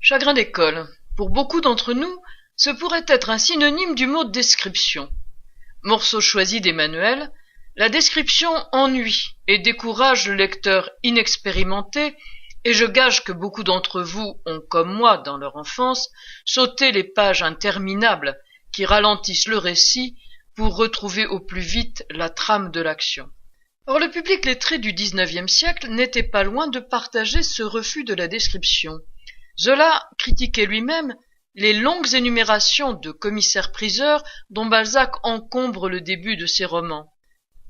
Chagrin d'école. Pour beaucoup d'entre nous, ce pourrait être un synonyme du mot description. Morceau choisi d'Emmanuel, la description ennuie et décourage le lecteur inexpérimenté, et je gage que beaucoup d'entre vous ont, comme moi dans leur enfance, sauté les pages interminables qui ralentissent le récit pour retrouver au plus vite la trame de l'action. Or le public lettré du XIXe siècle n'était pas loin de partager ce refus de la description. Zola critiquait lui-même les longues énumérations de commissaires-priseurs dont Balzac encombre le début de ses romans.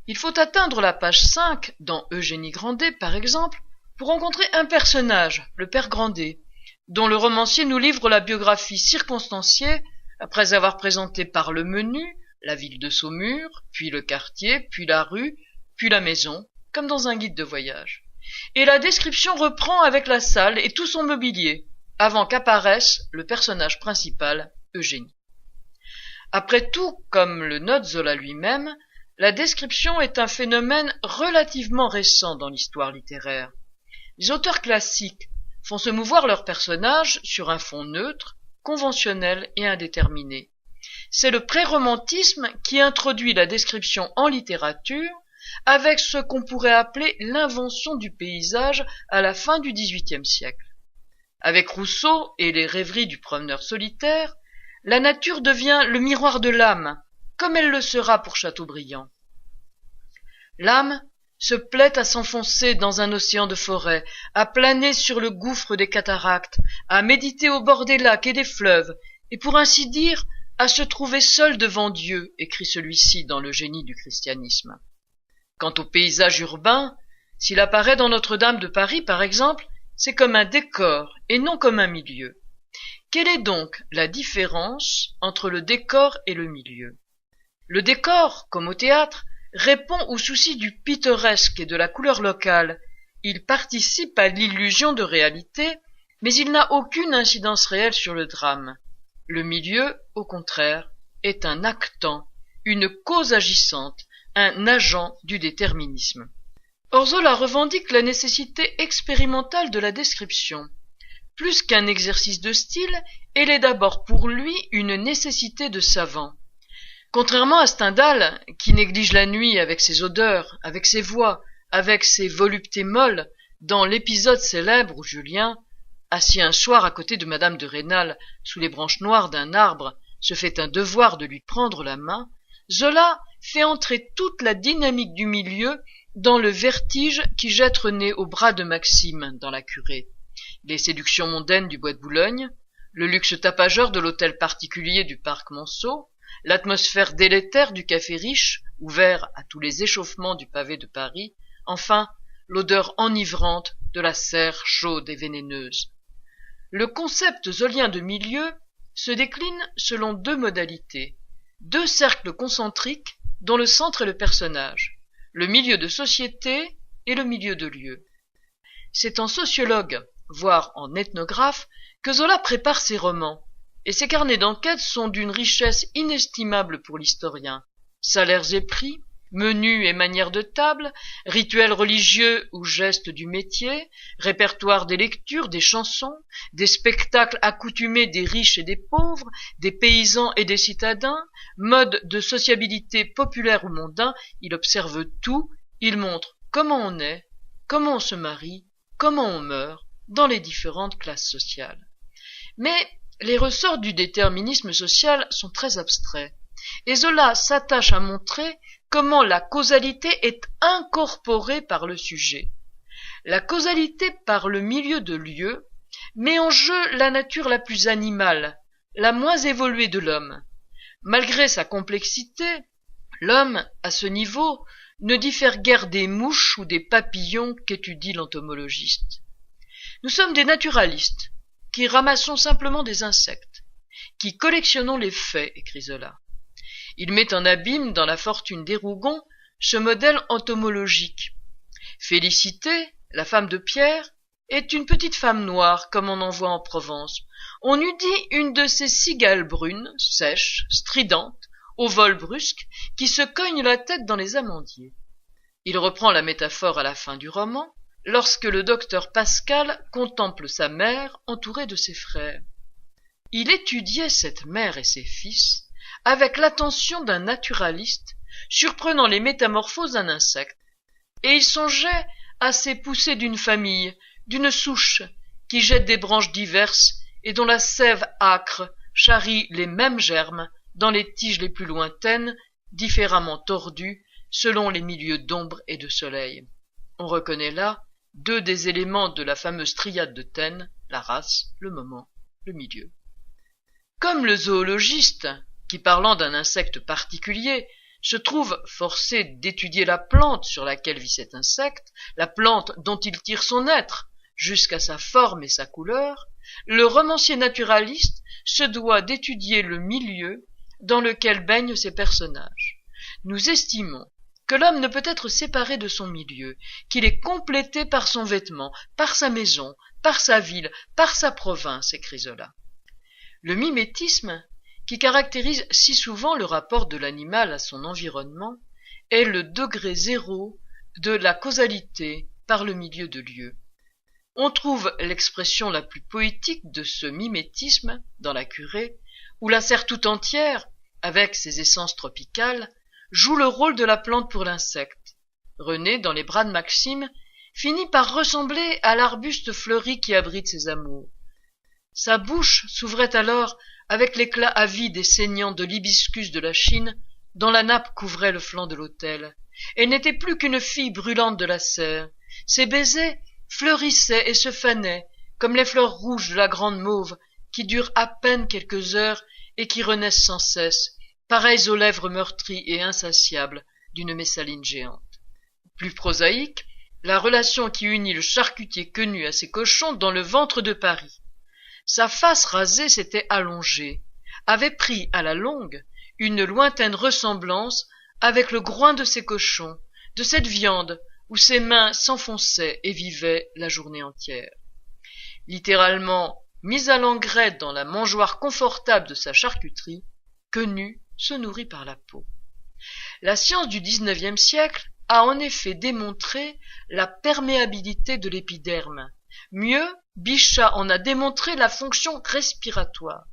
Il faut atteindre la page 5, dans Eugénie Grandet par exemple, pour rencontrer un personnage, le père Grandet, dont le romancier nous livre la biographie circonstanciée après avoir présenté par le menu la ville de Saumur, puis le quartier, puis la rue, puis la maison, comme dans un guide de voyage. Et la description reprend avec la salle et tout son mobilier, avant qu'apparaisse le personnage principal, Eugénie. Après tout, comme le note Zola lui-même, la description est un phénomène relativement récent dans l'histoire littéraire. Les auteurs classiques font se mouvoir leurs personnages sur un fond neutre, conventionnel et indéterminé. C'est le pré-romantisme qui introduit la description en littérature avec ce qu'on pourrait appeler l'invention du paysage à la fin du XVIIIe siècle. Avec Rousseau et les rêveries du promeneur solitaire, la nature devient le miroir de l'âme, comme elle le sera pour Chateaubriand. L'âme se plaît à s'enfoncer dans un océan de forêt, à planer sur le gouffre des cataractes, à méditer au bord des lacs et des fleuves, et pour ainsi dire, à se trouver seul devant Dieu, écrit celui-ci dans le génie du christianisme. Quant au paysage urbain, s'il apparaît dans Notre-Dame de Paris par exemple, c'est comme un décor et non comme un milieu. Quelle est donc la différence entre le décor et le milieu? Le décor, comme au théâtre, répond au souci du pittoresque et de la couleur locale. Il participe à l'illusion de réalité, mais il n'a aucune incidence réelle sur le drame. Le milieu, au contraire, est un actant, une cause agissante, un agent du déterminisme. Or Zola revendique la nécessité expérimentale de la description. Plus qu'un exercice de style, elle est d'abord pour lui une nécessité de savant. Contrairement à Stendhal, qui néglige la nuit avec ses odeurs, avec ses voix, avec ses voluptés molles, dans l'épisode célèbre où Julien, assis un soir à côté de Madame de Rênal, sous les branches noires d'un arbre, se fait un devoir de lui prendre la main, Zola fait entrer toute la dynamique du milieu dans le vertige qui jette René au bras de Maxime dans La Curée. Les séductions mondaines du bois de Boulogne, le luxe tapageur de l'hôtel particulier du parc Monceau, l'atmosphère délétère du café riche, ouvert à tous les échauffements du pavé de Paris, enfin, l'odeur enivrante de la serre chaude et vénéneuse. Le concept zolien de milieu se décline selon deux modalités, deux cercles concentriques dont le centre est le personnage, le milieu de société et le milieu de lieu. C'est en sociologue, voire en ethnographe, que Zola prépare ses romans, et ses carnets d'enquête sont d'une richesse inestimable pour l'historien. Salaires et prix, menus et manières de table, rituels religieux ou gestes du métier, répertoire des lectures, des chansons, des spectacles accoutumés des riches et des pauvres, des paysans et des citadins, modes de sociabilité populaire ou mondain, il observe tout, il montre comment on est, comment on se marie, comment on meurt, dans les différentes classes sociales. Mais les ressorts du déterminisme social sont très abstraits, et Zola s'attache à montrer comment la causalité est incorporée par le sujet. La causalité par le milieu de lieu met en jeu la nature la plus animale, la moins évoluée de l'homme. Malgré sa complexité, l'homme, à ce niveau, ne diffère guère des mouches ou des papillons qu'étudie l'entomologiste. Nous sommes des naturalistes, qui ramassons simplement des insectes, qui collectionnons les faits, écrit Zola. Il met en abîme dans la fortune des Rougon ce modèle entomologique. Félicité, la femme de Pierre, est une petite femme noire comme on en voit en Provence. On eût dit une de ces cigales brunes, sèches, stridentes, au vol brusque, qui se cognent la tête dans les amandiers. Il reprend la métaphore à la fin du roman, lorsque le docteur Pascal contemple sa mère entourée de ses frères. Il étudiait cette mère et ses fils avec l'attention d'un naturaliste surprenant les métamorphoses d'un insecte, et il songeait à ces poussées d'une famille, d'une souche, qui jette des branches diverses et dont la sève âcre charrie les mêmes germes dans les tiges les plus lointaines, différemment tordues selon les milieux d'ombre et de soleil. On reconnaît là deux des éléments de la fameuse triade de Taine, la race, le moment, le milieu. Comme le zoologiste, qui parlant d'un insecte particulier, se trouve forcé d'étudier la plante sur laquelle vit cet insecte, la plante dont il tire son être, jusqu'à sa forme et sa couleur, le romancier naturaliste se doit d'étudier le milieu dans lequel baignent ses personnages. Nous estimons que l'homme ne peut être séparé de son milieu, qu'il est complété par son vêtement, par sa maison, par sa ville, par sa province, écrit Zola. Le mimétisme, qui caractérise si souvent le rapport de l'animal à son environnement, est le degré zéro de la causalité par le milieu de lieu. On trouve l'expression la plus poétique de ce mimétisme dans la Curée, où la serre tout entière, avec ses essences tropicales, joue le rôle de la plante pour l'insecte. René, dans les bras de Maxime, finit par ressembler à l'arbuste fleuri qui abrite ses amours. Sa bouche s'ouvrait alors avec l'éclat avide et saignant de l'hibiscus de la Chine dont la nappe couvrait le flanc de l'autel. Elle n'était plus qu'une fille brûlante de la serre. Ses baisers fleurissaient et se fanaient comme les fleurs rouges de la grande mauve qui durent à peine quelques heures et qui renaissent sans cesse, pareilles aux lèvres meurtries et insatiables d'une messaline géante. Plus prosaïque, la relation qui unit le charcutier Quenu à ses cochons dans le ventre de Paris. Sa face rasée s'était allongée, avait pris à la longue une lointaine ressemblance avec le groin de ses cochons, de cette viande où ses mains s'enfonçaient et vivaient la journée entière. Littéralement mis à l'engrais dans la mangeoire confortable de sa charcuterie, Quenu se nourrit par la peau. La science du XIXe siècle a en effet démontré la perméabilité de l'épiderme. Mieux, Bichat en a démontré la fonction respiratoire.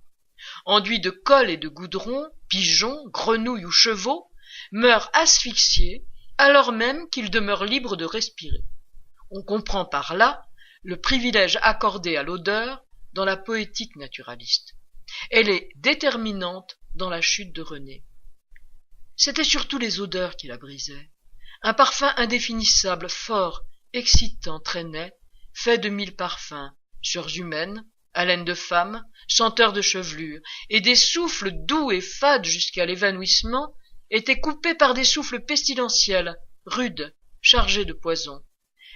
Enduits de colle et de goudron, pigeons, grenouilles ou chevaux meurent asphyxiés alors même qu'ils demeurent libres de respirer. On comprend par là le privilège accordé à l'odeur dans la poétique naturaliste. Elle est déterminante dans la chute de René. C'étaient surtout les odeurs qui la brisaient. Un parfum indéfinissable, fort, excitant traînait, fait de 1000 parfums, sueurs humaines, haleine de femme, senteur de chevelure, et des souffles doux et fades jusqu'à l'évanouissement étaient coupés par des souffles pestilentiels, rudes, chargés de poison.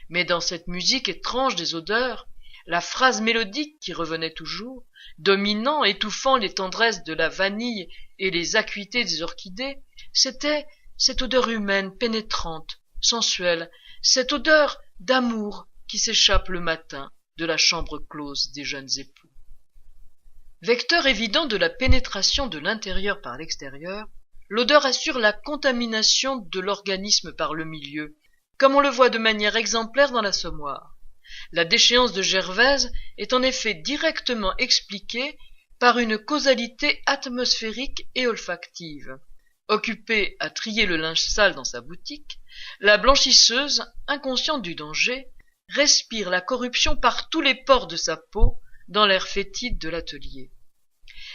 Mais dans cette musique étrange des odeurs, la phrase mélodique qui revenait toujours, dominant, étouffant les tendresses de la vanille et les acuités des orchidées, c'était cette odeur humaine pénétrante, sensuelle, cette odeur d'amour qui s'échappe le matin de la chambre close des jeunes époux. Vecteur évident de la pénétration de l'intérieur par l'extérieur, l'odeur assure la contamination de l'organisme par le milieu, comme on le voit de manière exemplaire dans l'Assommoir. La déchéance de Gervaise est en effet directement expliquée par une causalité atmosphérique et olfactive. Occupée à trier le linge sale dans sa boutique, la blanchisseuse, inconsciente du danger, respire la corruption par tous les pores de sa peau dans l'air fétide de l'atelier.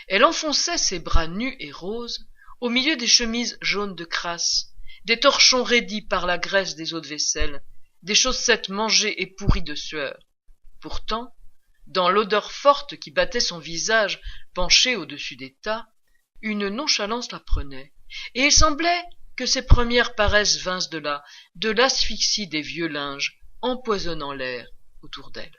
Elle enfonçait ses bras nus et roses au milieu des chemises jaunes de crasse, des torchons raidis par la graisse des eaux de vaisselle, des chaussettes mangées et pourries de sueur. Pourtant, dans l'odeur forte qui battait son visage penché au-dessus des tas, une nonchalance la prenait, et il semblait que ses premières paresses vinssent de l'asphyxie des vieux linges empoisonnant l'air autour d'elle.